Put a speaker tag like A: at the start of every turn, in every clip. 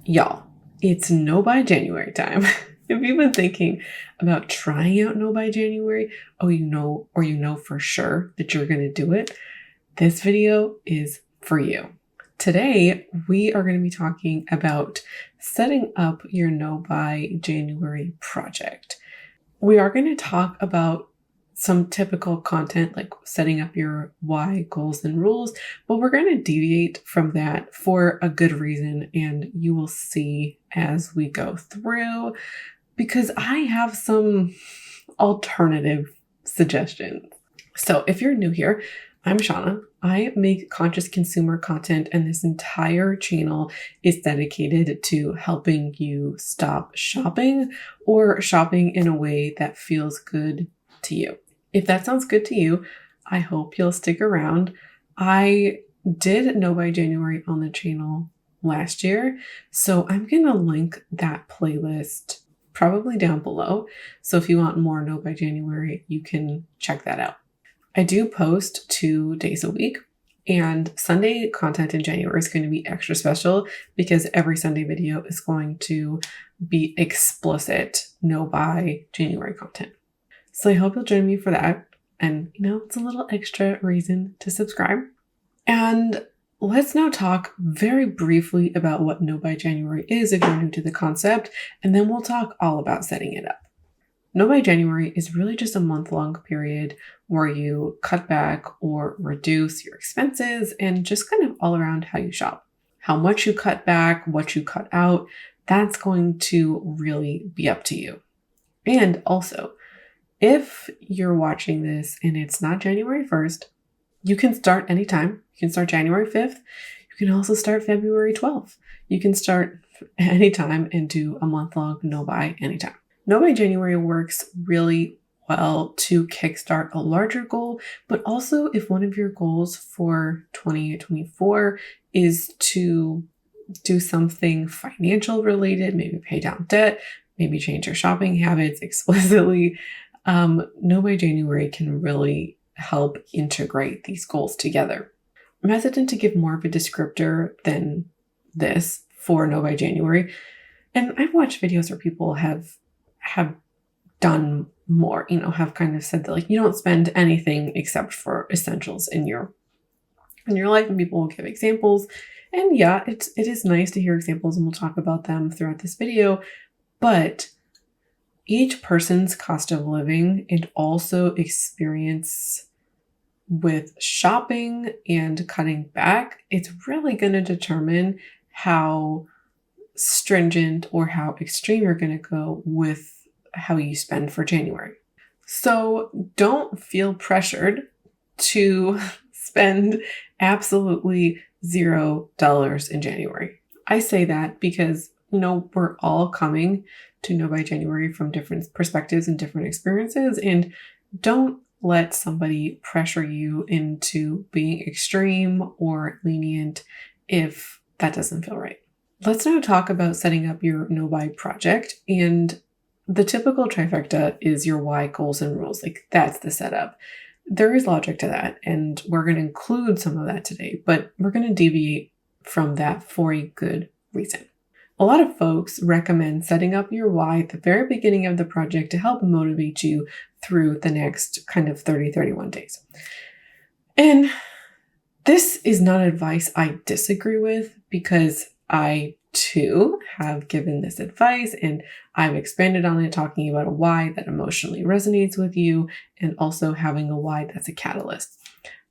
A: Y'all, it's No Buy January time. If you've been thinking about trying out No Buy January, or you know for sure that you're going to do it, this video is for you. Today, we are going to be talking about setting up your No Buy January project. We are going to talk about some typical content like setting up your why, goals, and rules, but we're going to deviate from that for a good reason, and you will see as we go through, because I have some alternative suggestions. So if you're new here, I'm Shauna. I make conscious consumer content, and this entire channel is dedicated to helping you stop shopping or shopping in a way that feels good to you. If that sounds good to you, I hope you'll stick around. I did No Buy January on the channel last year, so I'm going to link that playlist probably down below. So if you want more No Buy January, you can check that out. I do post 2 days a week, and Sunday content in January is going to be extra special because every Sunday video is going to be explicit No Buy January content. So I hope you'll join me for that. And, it's a little extra reason to subscribe. And let's now talk very briefly about what No Buy January is if you're new to the concept, and then we'll talk all about setting it up. No Buy January is really just a month-long period where you cut back or reduce your expenses and just kind of all around how you shop. How much you cut back, what you cut out, that's going to really be up to you. And also, if you're watching this and it's not January 1st, you can start anytime. You can start January 5th. You can also start February 12th. You can start anytime and do a month-long No Buy anytime. No Buy January works really well to kickstart a larger goal, but also if one of your goals for 2024 is to do something financial related, maybe pay down debt, maybe change your shopping habits explicitly, No Buy January can really help integrate these goals together. I'm hesitant to give more of a descriptor than this for No Buy January, and I've watched videos where people have done more, have kind of said that you don't spend anything except for essentials in your life, and people will give examples. And yeah, it is nice to hear examples, and we'll talk about them throughout this video, but each person's cost of living and also experience with shopping and cutting back, it's really going to determine how stringent or how extreme you're going to go with how you spend for January. So don't feel pressured to spend absolutely $0 in January. I say that because, we're all coming to No Buy January from different perspectives and different experiences, and don't let somebody pressure you into being extreme or lenient if that doesn't feel right. Let's now talk about setting up your No Buy project, and the typical trifecta is your why, goals, and rules. That's the setup. There is logic to that, and we're going to include some of that today, but we're going to deviate from that for a good reason. A lot of folks recommend setting up your why at the very beginning of the project to help motivate you through the next kind of 31 days. And this is not advice I disagree with, because I too have given this advice and I've expanded on it, talking about a why that emotionally resonates with you and also having a why that's a catalyst.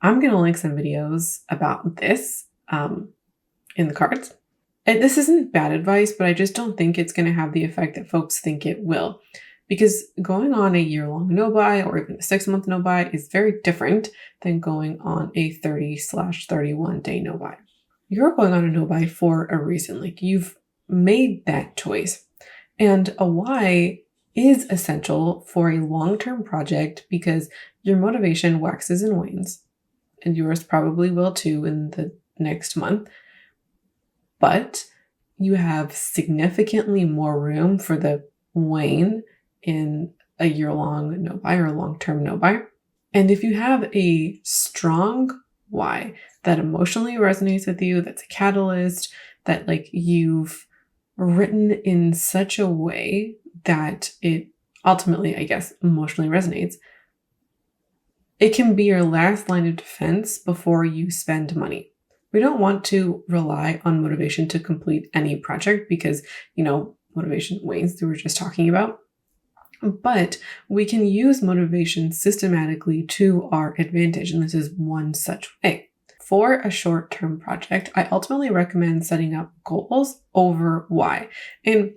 A: I'm going to link some videos about this in the cards. And this isn't bad advice, but I just don't think it's going to have the effect that folks think it will. Because going on a year-long No Buy or even a 6-month No Buy is very different than going on a 30/31 day No Buy. You're going on a No Buy for a reason. You've made that choice. And a why is essential for a long-term project because your motivation waxes and wanes. And yours probably will too in the next month. But you have significantly more room for the wane in a year-long No Buy or a long-term No Buy. And if you have a strong why that emotionally resonates with you, that's a catalyst, that you've written in such a way that it ultimately, I guess, emotionally resonates, it can be your last line of defense before you spend money. We don't want to rely on motivation to complete any project because, motivation wanes, we were just talking about. But we can use motivation systematically to our advantage, and this is one such way. For a short-term project, I ultimately recommend setting up goals over why. And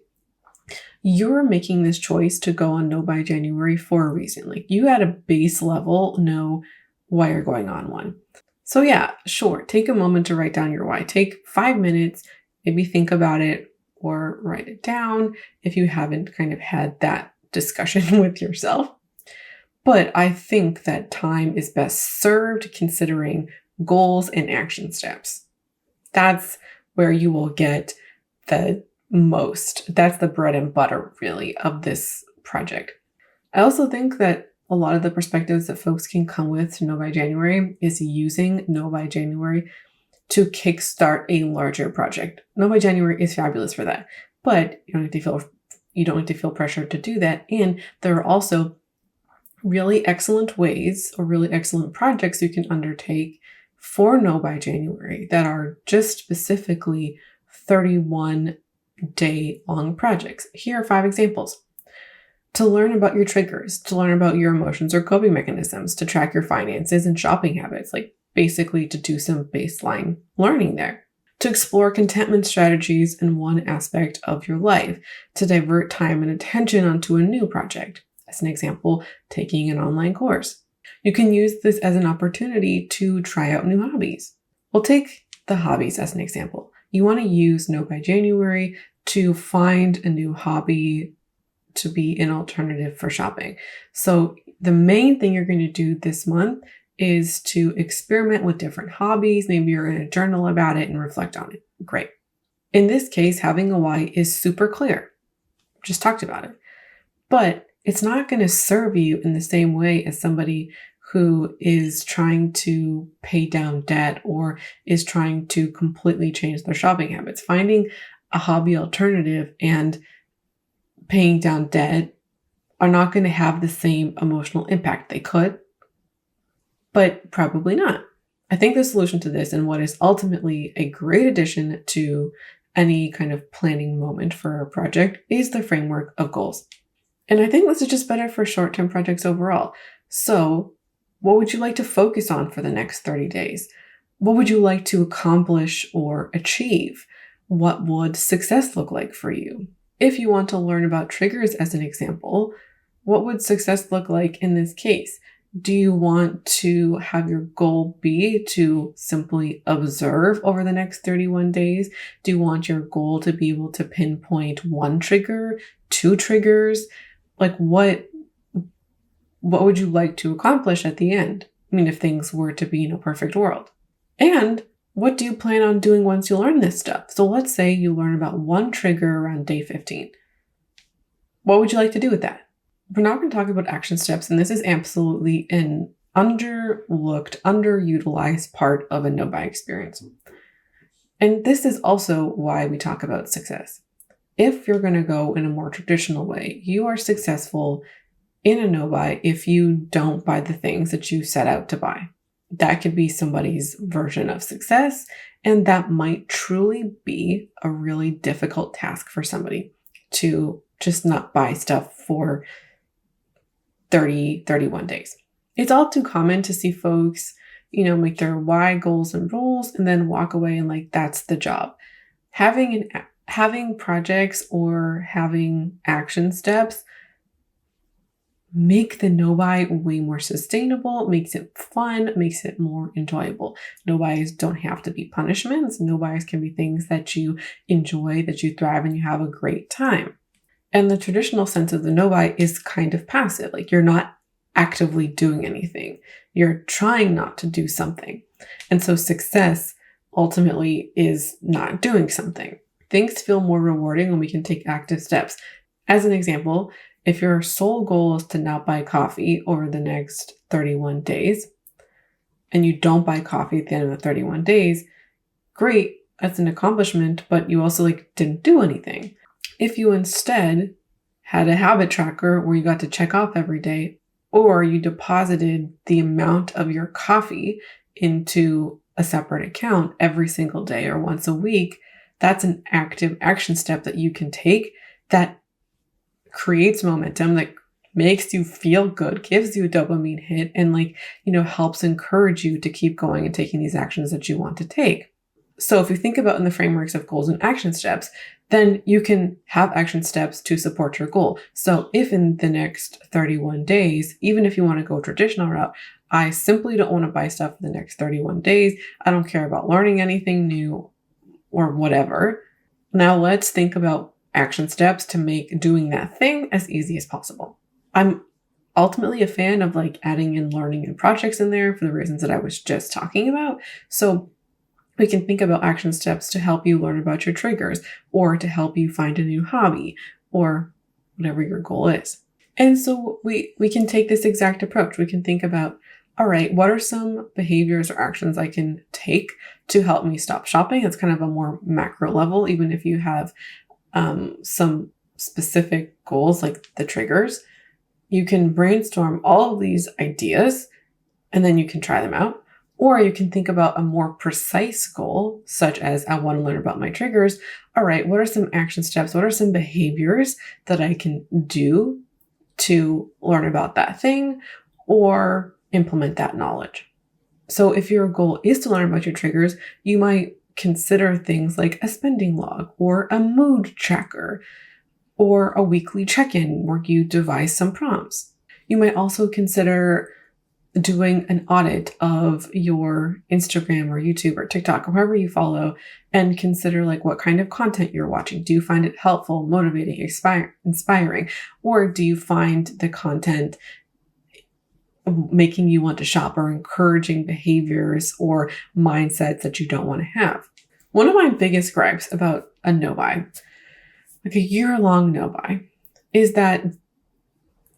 A: you're making this choice to go on No by January for a reason. Like, you at a base level know why you're going on one. So yeah, sure, take a moment to write down your why. Take 5 minutes, maybe think about it or write it down if you haven't kind of had that discussion with yourself. But I think that time is best served considering goals and action steps. That's where you will get the most. That's the bread and butter, really, of this project. I also think that a lot of the perspectives that folks can come with to No by January is using No by January to kickstart a larger project. No by January is fabulous for that, but you don't need to feel pressured to do that. And there are also really excellent ways or really excellent projects you can undertake for No by January that are just specifically 31-day long projects. Here are 5 examples. To learn about your triggers, to learn about your emotions or coping mechanisms, to track your finances and shopping habits, like basically to do some baseline learning there. To explore contentment strategies in one aspect of your life, to divert time and attention onto a new project. As an example, taking an online course. You can use this as an opportunity to try out new hobbies. We'll take the hobbies as an example. You want to use No by January to find a new hobby to be an alternative for shopping. So the main thing you're going to do this month is to experiment with different hobbies. Maybe you're going to journal about it and reflect on it. Great. In this case, having a why is super clear. Just talked about it. But it's not going to serve you in the same way as somebody who is trying to pay down debt or is trying to completely change their shopping habits. Finding a hobby alternative and paying down debt are not going to have the same emotional impact. They could, but probably not. I think the solution to this, and what is ultimately a great addition to any kind of planning moment for a project, is the framework of goals. And I think this is just better for short-term projects overall. So what would you like to focus on for the next 30 days? What would you like to accomplish or achieve? What would success look like for you? If you want to learn about triggers as an example, what would success look like in this case? Do you want to have your goal be to simply observe over the next 31 days? Do you want your goal to be able to pinpoint 1 trigger, 2 triggers? Like what would you like to accomplish at the end? I mean, if things were to be in a perfect world. And what do you plan on doing once you learn this stuff? So let's say you learn about 1 trigger around day 15. What would you like to do with that? We're not going to talk about action steps, and this is absolutely an underlooked, underutilized part of a No by experience. And this is also why we talk about success. If you're going to go in a more traditional way, you are successful in a No by if you don't buy the things that you set out to buy. That could be somebody's version of success, and that might truly be a really difficult task for somebody to just not buy stuff for 31 days. It's all too common to see folks, make their why, goals, and rules, and then walk away and that's the job. Having projects or having action steps make the No by way more sustainable, makes it fun, makes it more enjoyable. No bys don't have to be punishments. No bys can be things that you enjoy, that you thrive, and you have a great time. And the traditional sense of the No by is kind of passive. Like, you're not actively doing anything. You're trying not to do something. And so success ultimately is not doing something. Things feel more rewarding when we can take active steps. As an example, if your sole goal is to not buy coffee over the next 31 days, and you don't buy coffee at the end of the 31 days, great. as an accomplishment, but you also like didn't do anything. If you instead had a habit tracker where you got to check off every day, or you deposited the amount of your coffee into a separate account every single day or once a week, that's an active action step that you can take that creates momentum, that makes you feel good, gives you a dopamine hit, and helps encourage you to keep going and taking these actions that you want to take. So if you think about in the frameworks of goals and action steps, then you can have action steps to support your goal. So if in the next 31 days, even if you want to go traditional route, I simply don't want to buy stuff for the next 31 days. I don't care about learning anything new or whatever. Now let's think about action steps to make doing that thing as easy as possible. I'm ultimately a fan of adding in learning and projects in there for the reasons that I was just talking about. So we can think about action steps to help you learn about your triggers, or to help you find a new hobby, or whatever your goal is. And so we can take this exact approach. We can think about, all right, what are some behaviors or actions I can take to help me stop shopping? It's kind of a more macro level, even if you have some specific goals like the triggers. You can brainstorm all of these ideas and then you can try them out. Or you can think about a more precise goal, such as I want to learn about my triggers. All right, what are some action steps? What are some behaviors that I can do to learn about that thing or implement that knowledge? So if your goal is to learn about your triggers, you might consider things like a spending log or a mood tracker or a weekly check-in where you devise some prompts. You might also consider doing an audit of your Instagram or YouTube or TikTok or whoever you follow, and consider what kind of content you're watching. Do you find it helpful, motivating, inspiring? Or do you find the content making you want to shop or encouraging behaviors or mindsets that you don't want to have? One of my biggest gripes about a no-buy, a year-long no-buy, is that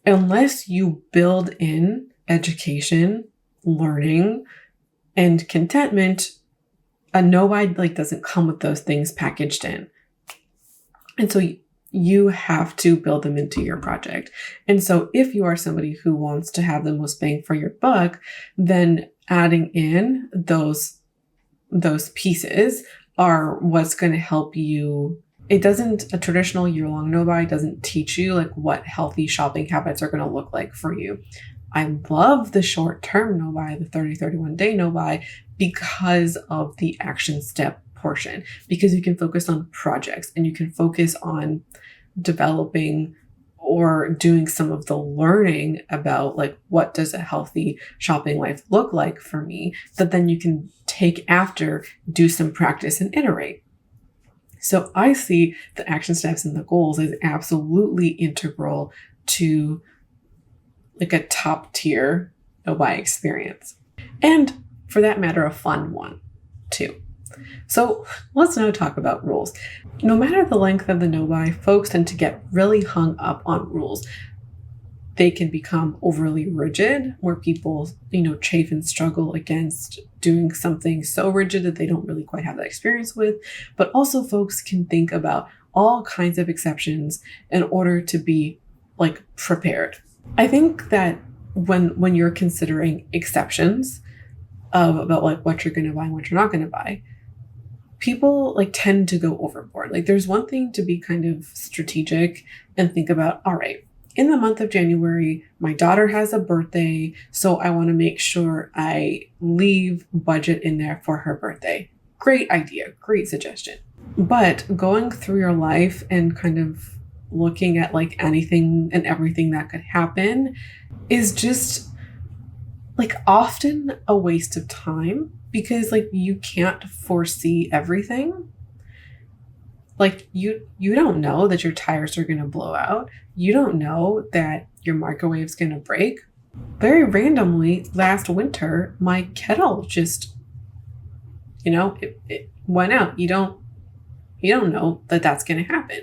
A: unless you build in education, learning, and contentment, a no-buy doesn't come with those things packaged in. And so you have to build them into your project. And so if you are somebody who wants to have the most bang for your buck, then adding in those pieces are what's going to help you. A traditional year-long no-buy doesn't teach you what healthy shopping habits are going to look like for you. I love the short-term no-buy, the 30-31 day no-buy, because of the action step portion, because you can focus on projects and you can focus on developing or doing some of the learning about what does a healthy shopping life look like for me, that then you can take after, do some practice and iterate. So I see the action steps and the goals as absolutely integral to a top tier no-buy experience. And for that matter, a fun one too. So let's now talk about rules. No matter the length of the no-buy, folks tend to get really hung up on rules. They can become overly rigid, where people, chafe and struggle against doing something so rigid that they don't really quite have that experience with. But also folks can think about all kinds of exceptions in order to be prepared. I think that when you're considering exceptions about what you're going to buy and what you're not going to buy, people tend to go overboard. There's one thing to be kind of strategic and think about, all right, in the month of January, my daughter has a birthday, so I want to make sure I leave budget in there for her birthday. Great idea, great suggestion. But going through your life and kind of looking at anything and everything that could happen is just often a waste of time, because you can't foresee everything. You don't know that your tires are going to blow out. You don't know that your microwave's going to break. Very randomly last winter, my kettle just, it went out. You don't know that that's going to happen.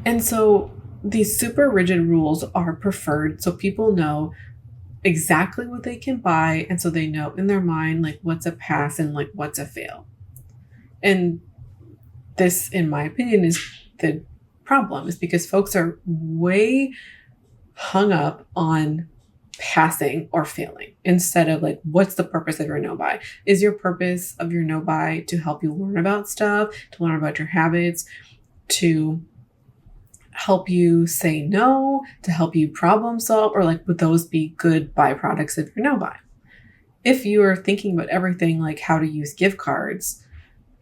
A: And so these super rigid rules are preferred, so people know exactly what they can buy. And so they know in their mind, what's a pass and what's a fail. And this, in my opinion, is the problem, is because folks are way hung up on passing or failing instead of like, what's the purpose of your no-buy? Is your purpose of your no-buy to help you learn about stuff, to learn about your habits, to help you say no, to help you problem solve, or like, would those be good byproducts of your no-buy? If you are thinking about everything like how to use gift cards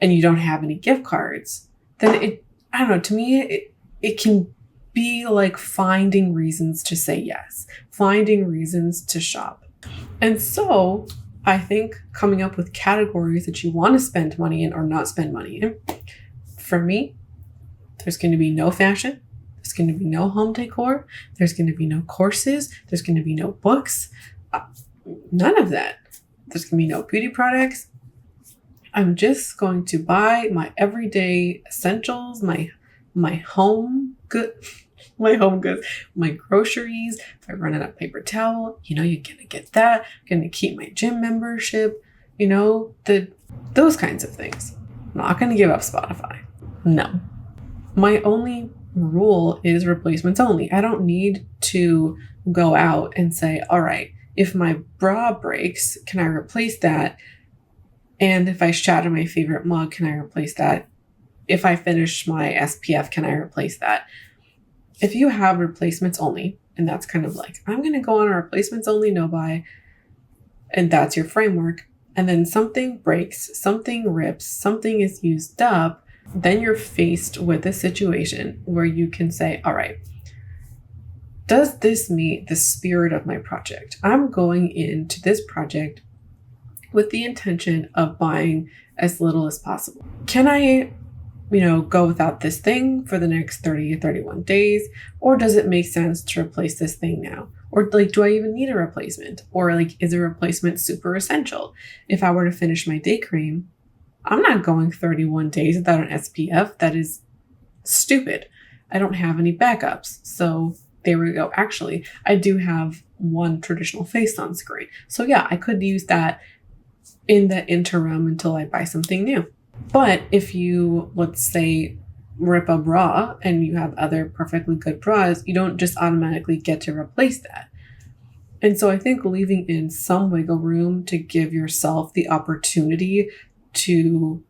A: and you don't have any gift cards, then I don't know, to me, it can be like finding reasons to say yes, finding reasons to shop. And so I think coming up with categories that you want to spend money in or not spend money in. For me, there's going to be no fashion. There's going to be no home decor. There's going to be no courses. There's going to be no books. None of that. There's going to be no beauty products. I'm just going to buy my everyday essentials, my home goods, my groceries. If I run out of paper towel, you're going to get that. I'm going to keep my gym membership, those kinds of things. I'm not going to give up Spotify. No. My only rule is replacements only. I don't need to go out and say, all right, if my bra breaks, can I replace that? And if I shatter my favorite mug, can I replace that? If I finish my SPF, can I replace that? If you have replacements only, and that's kind of like, I'm going to go on a replacements only no-buy, and that's your framework, and then something breaks, something rips, something is used up, then you're faced with a situation where you can say, all right, does this meet the spirit of my project? I'm going into this project with the intention of buying as little as possible. Can I, go without this thing for the next 30 or 31 days? Or does it make sense to replace this thing now? Or like, do I even need a replacement? Or like, is a replacement super essential? If I were to finish my day cream, I'm not going 31 days without an SPF. That is stupid. I don't have any backups. So there we go. Actually, I do have one traditional face sunscreen. So yeah, I could use that in the interim until I buy something new. But if you, let's say, rip a bra and you have other perfectly good bras, you don't just automatically get to replace that. And so I think leaving in some wiggle room to give yourself the opportunity to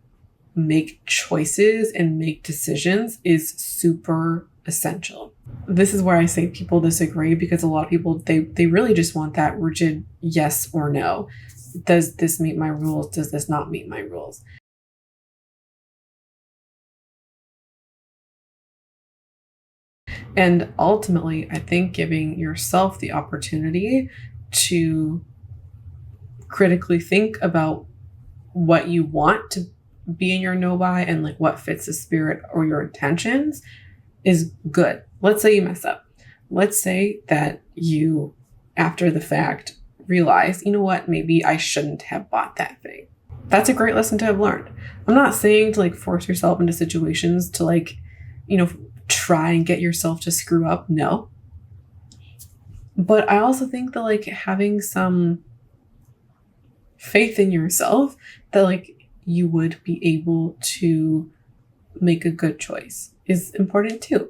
A: make choices and make decisions is super essential. This is where I say people disagree, because a lot of people, they really just want that rigid yes or no. Does this meet my rules? Does this not meet my rules? And ultimately, I think giving yourself the opportunity to critically think about what you want to be in your no-buy and like what fits the spirit or your intentions is good. Let's say you mess up. Let's say that you, after the fact, realize, you know what, maybe I shouldn't have bought that thing. That's a great lesson to have learned. I'm not saying to like force yourself into situations to like, try and get yourself to screw up. No. But I also think that like having some faith in yourself that like you would be able to make a good choice is important too.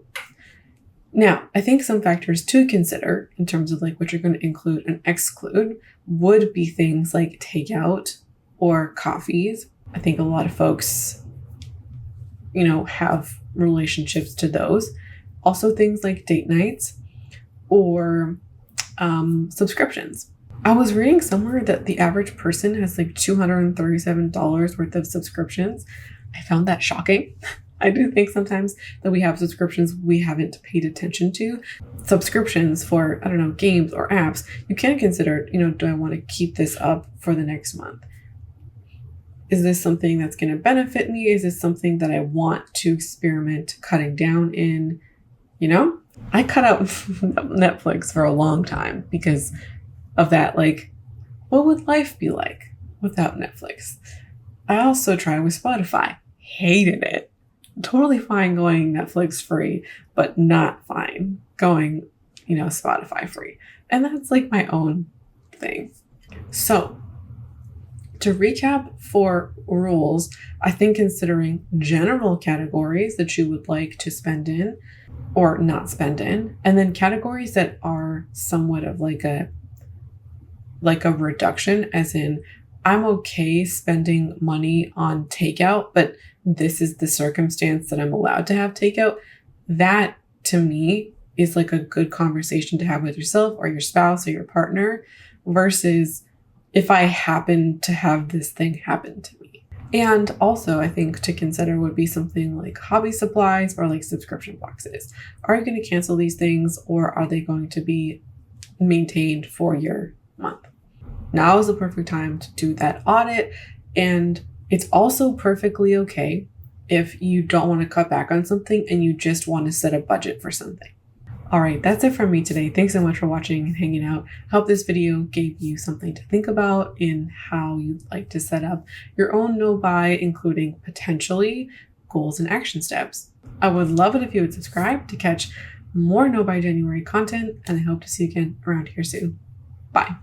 A: Now, I think some factors to consider in terms of like what you're going to include and exclude would be things like takeout or coffees. I think a lot of folks, have relationships to those. Also things like date nights or subscriptions. I was reading somewhere that the average person has like $237 worth of subscriptions. I found that shocking. I do think sometimes that we have subscriptions we haven't paid attention to. Subscriptions for, games or apps. You can consider, do I want to keep this up for the next month? Is this something that's going to benefit me? Is this something that I want to experiment cutting down in? I cut out Netflix for a long time because of that. Like, what would life be like without Netflix? I also tried with Spotify. Hated it. Totally fine going Netflix free, but not fine going, Spotify free. And that's like my own thing. So To recap for rules, I think considering general categories that you would like to spend in or not spend in, and then categories that are somewhat of like a reduction, as in I'm okay spending money on takeout, but this is the circumstance that I'm allowed to have takeout. That to me is like a good conversation to have with yourself or your spouse or your partner, versus if I happen to have this thing happen to me. And also, I think to consider would be something like hobby supplies or like subscription boxes. Are you going to cancel these things, or are they going to be maintained for your month? Now is the perfect time to do that audit. And it's also perfectly okay if you don't want to cut back on something and you just want to set a budget for something. All right, that's it from me today. Thanks so much for watching and hanging out. Hope this video gave you something to think about in how you'd like to set up your own no-buy, including potentially goals and action steps. I would love it if you would subscribe to catch more No Buy January content, and I hope to see you again around here soon. Bye.